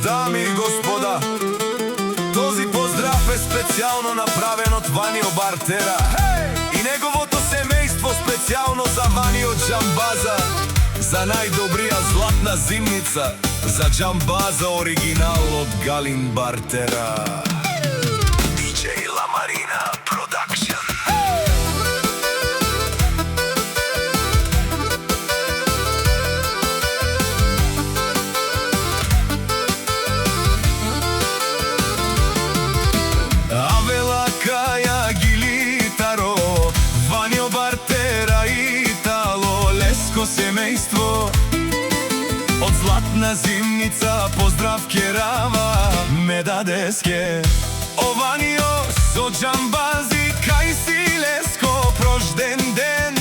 Дами и господа, този поздрав е специално направен от Ванио Бартера и неговото семейство специално за Ванио Джамбаза, за най-добрия златна зимница, за Джамбаза оригинал от Галин Бартера. DJ La Marina Production. Семејство од златна зимница поздрав керава ме дадеске. Ованио со Джамбази кај си леско прожден ден,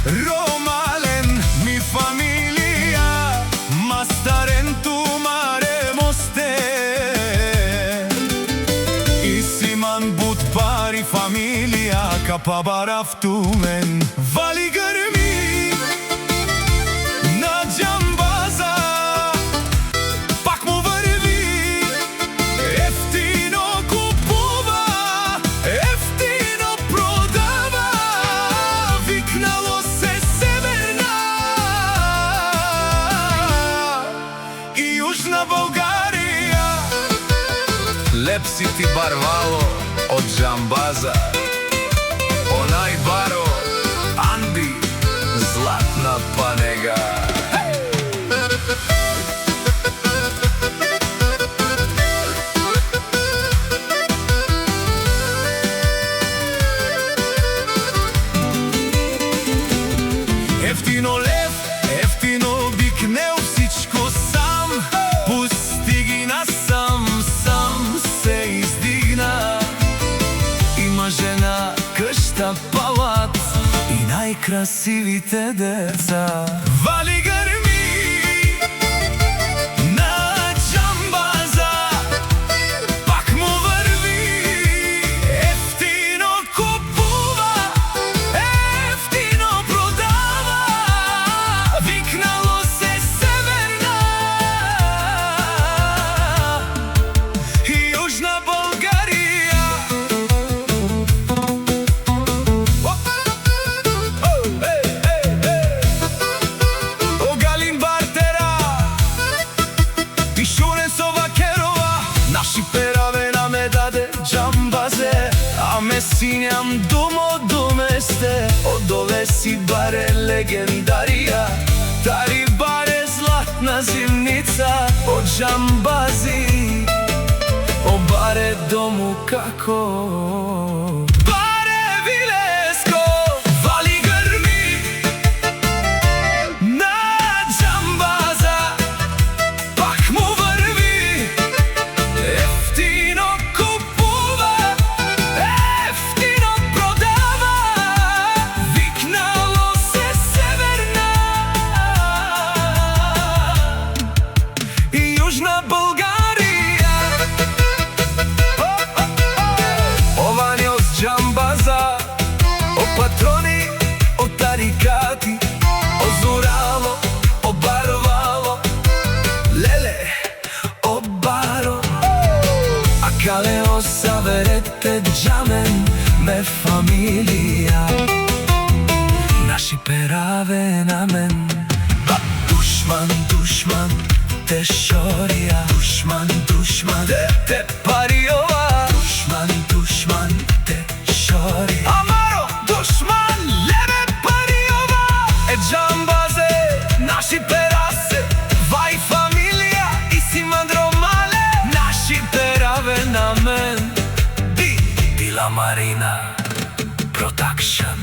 ромален ми фамилија, мастарен тумаре мосте и симан бут пари фамилија капа барав тумен. Вали грми Джамбаза, пак му върви, ефтино купува, ефтино продава, викнало се Северна и Южна България. Леп си ти барвало од Джамбаза, онај баро, Анди, златна панега. Ефтино лев, ефтино викнел всичко сам, пусти ги насам, сам се издигна. Има жена, къща, палат и най-красивите деца. Вали гърми на Джамбаза, пак му върви, ефтино купува, ефтино продава, викнало се Северна и Южна България. О Галин Бартера и Шурен Совакерова, наши перавена ме даде Джамбазе, а ме синјам думо думесте, одове си баре легендарија, тари баре златна зимница од Джамбази, о баре дому како баре вилеско. Вали грми на Джамбаза, пак му върви, ефтино купува, ефтино продава, викнало се Северна и Южна България. Ованио с Джамбаза, о патрони, о тарикати, о зурало, о барвало, леле, о баро, а кале о саверете джамен ме фамилија, наши пераве на мен. Душман, душман, те шорија, душман, душман, те париова, душман, душман, те шорија. Амаро, душман, лебе париова, е Джамбазе, наши перасе, вај фамилија и си мандромале, наши пераве на мен. Ди La Marina Production.